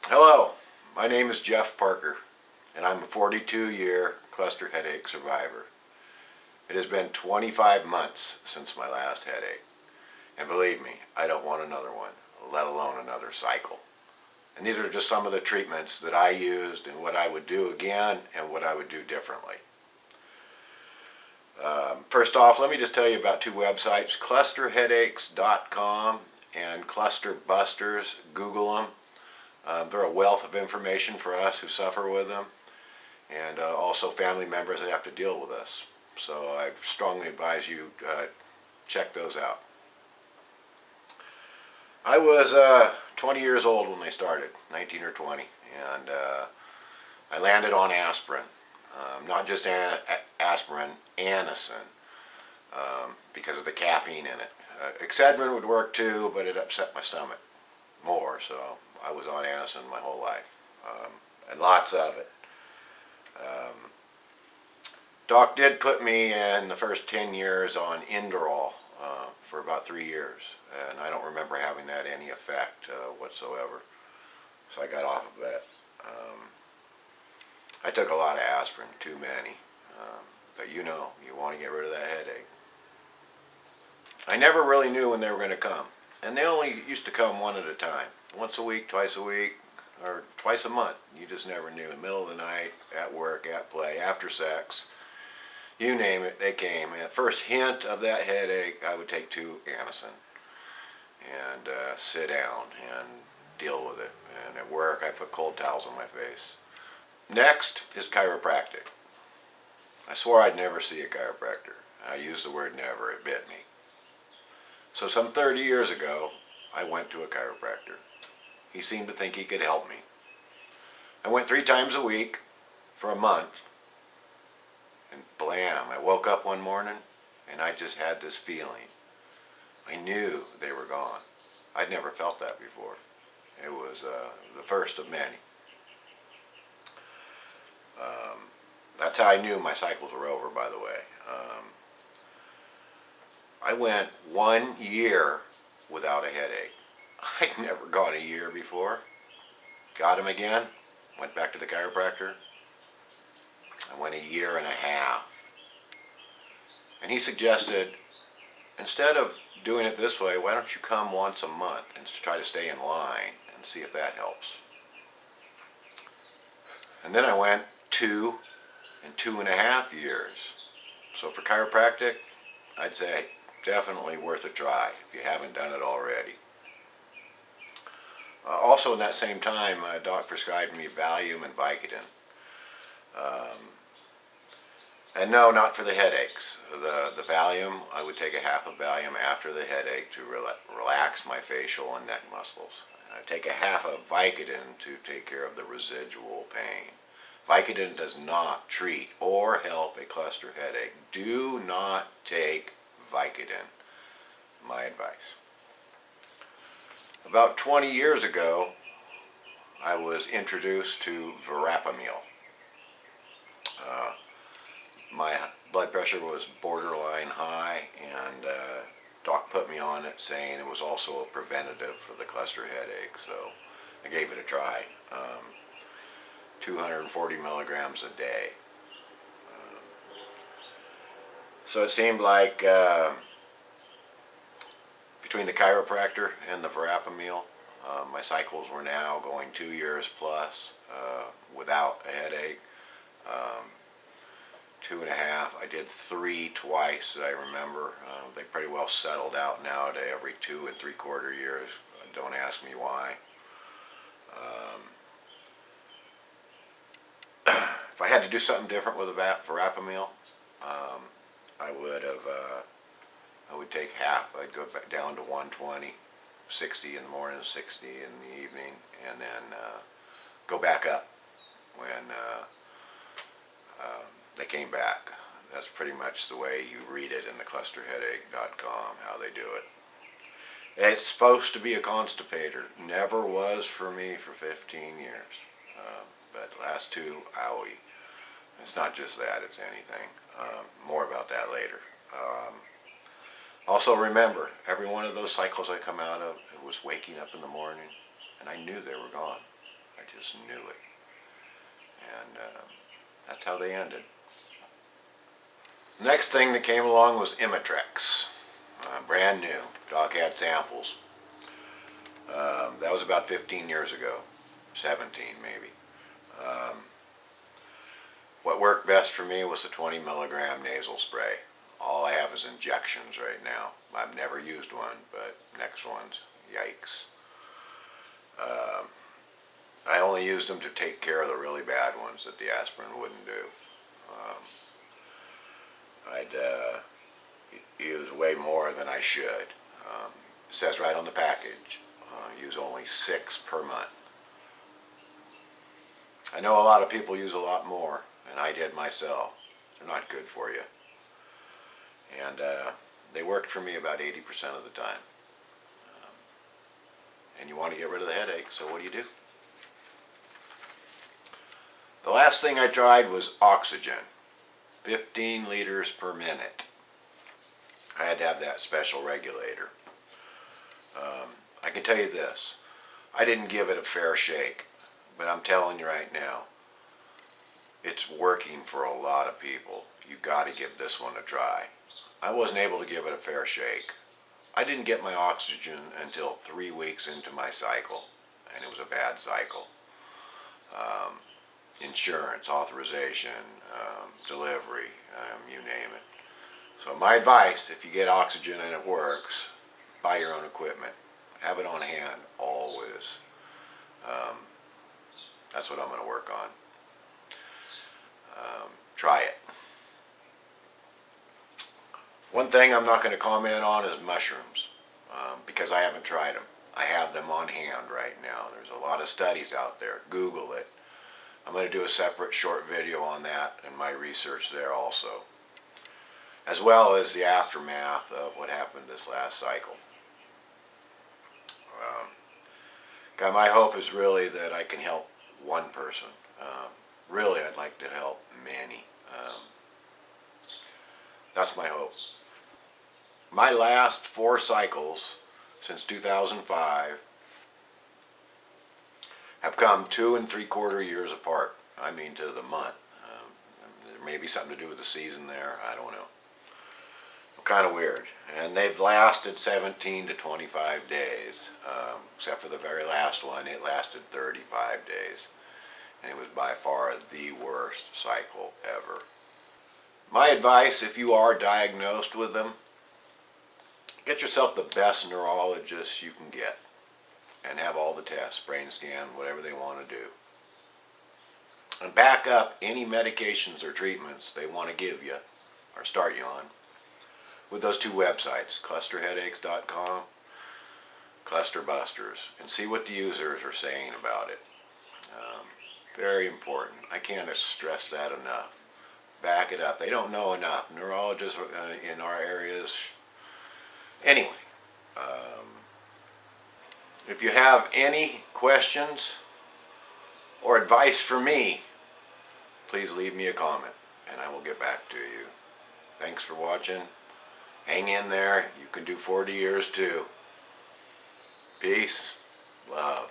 Hello, my name is Jeff Parker, and I'm a 42-year cluster headache survivor. It has been 25 months since my last headache, and believe me, I don't want another one, let alone another cycle. And these are just some of the treatments that I used and what I would do again and what I would do differently. First off, let me just tell you about two websites, clusterheadaches.com and clusterbusters. Google them. They're a wealth of information for us who suffer with them, and also family members that have to deal with us. So I strongly advise you check those out. I was 20 years old when they started, 19 or 20, and I landed on aspirin. Not just aspirin, Anacin, because of the caffeine in it. Excedrin would work too, but it upset my stomach more, so I was on Anacin my whole life, and lots of it. Doc did put me in the first 10 years on Inderal for about 3 years, and I don't remember having that any effect whatsoever, so I got off of that. I took a lot of aspirin, too many, but you know, you want to get rid of that headache. I never really knew when they were going to come, and they only used to come one at a time, once a week, twice a week, or twice a month. You just never knew. In the middle of the night, at work, at play, after sex, you name it, they came. And at first hint of that headache, I would take 2 Anacin and sit down and deal with it. And at work, I put cold towels on my face. Next is chiropractic. I swore I'd never see a chiropractor. I used the word never, it bit me. So some 30 years ago, I went to a chiropractor. He seemed to think he could help me. I went 3 times a week for a month, and blam, I woke up one morning and I just had this feeling. I knew they were gone. I'd never felt that before. It was the first of many. That's how I knew my cycles were over, by the way. I went 1 year without a headache. I'd never gone a year before. Got him again, went back to the chiropractor. I went 1.5 years. And he suggested, instead of doing it this way, why don't you come once a month and try to stay in line and see if that helps. And then I went 2 and 2.5 years. So for chiropractic, I'd say definitely worth a try if you haven't done it already. Also in that same time, Doc prescribed me Valium and Vicodin. And no, not for the headaches. The Valium, I would take a half of Valium after the headache to relax my facial and neck muscles. And I'd take a half of Vicodin to take care of the residual pain. Vicodin does not treat or help a cluster headache. Do not take Vicodin. My advice. About 20 years ago, I was introduced to Verapamil. My blood pressure was borderline high, and Doc put me on it saying it was also a preventative for the cluster headache, so I gave it a try. 240 milligrams a day. So it seemed like between the chiropractor and the Verapamil, my cycles were now going 2 years plus without a headache. 2.5. I did 3 twice that I remember. They pretty well settled out now to every 2 3/4 years. Don't ask me why. If I had to do something different with the Verapamil, I would take half. I'd go back down to 120, 60 in the morning, 60 in the evening, and then go back up when they came back. That's pretty much the way you read it in the clusterheadache.com, how they do it. It's supposed to be a constipator. Never was for me for 15 years. But the last 2, owie. It's not just that, it's anything. More about that later. Also remember, every one of those cycles I come out of, it was waking up in the morning, and I knew they were gone. I just knew it. And that's how they ended. Next thing that came along was Imitrex. Brand new. Doc had samples. That was about 15 years ago. 17 maybe. What worked best for me was the 20 milligram nasal spray. All I have is injections right now. I've never used one, but next one's, yikes. I only used them to take care of the really bad ones that the aspirin wouldn't do. I'd use way more than I should. It says right on the package, use only 6 per month. I know a lot of people use a lot more, and I did myself. They're not good for you. And they worked for me about 80% of the time. And you want to get rid of the headache, so what do? The last thing I tried was oxygen. 15 liters per minute. I had to have that special regulator. I can tell you this, I didn't give it a fair shake, but I'm telling you right now, it's working for a lot of people. You got to give this one a try. I wasn't able to give it a fair shake. I didn't get my oxygen until 3 weeks into my cycle, and it was a bad cycle. Insurance, authorization, delivery, you name it. So my advice, if you get oxygen and it works, buy your own equipment. Have it on hand, always. That's what I'm going to work on. Try it. One thing I'm not going to comment on is mushrooms, because I haven't tried them. I have them on hand right now. There's a lot of studies out there. Google it. I'm going to do a separate short video on that and my research there also, as well as the aftermath of what happened this last cycle. God, my hope is really that I can help one person. Really, I'd like to help many. That's my hope. My last 4 cycles since 2005 have come 2 3/4 years apart. I mean, to the month. There may be something to do with the season there. I don't know. Kind of weird. And they've lasted 17 to 25 days. Except for the very last one, it lasted 35 days. And it was by far the worst cycle ever. My advice, if you are diagnosed with them, get yourself the best neurologist you can get. And have all the tests, brain scan, whatever they want to do. And back up any medications or treatments they want to give you, or start you on, with those 2 websites, clusterheadaches.com, Clusterbusters, and see what the users are saying about it. Very important. I can't stress that enough. Back it up. They don't know enough. Neurologists in our areas. Anyway, if you have any questions or advice for me, please leave me a comment and I will get back to you. Thanks for watching. Hang in there. You can do 40 years too. Peace. Love.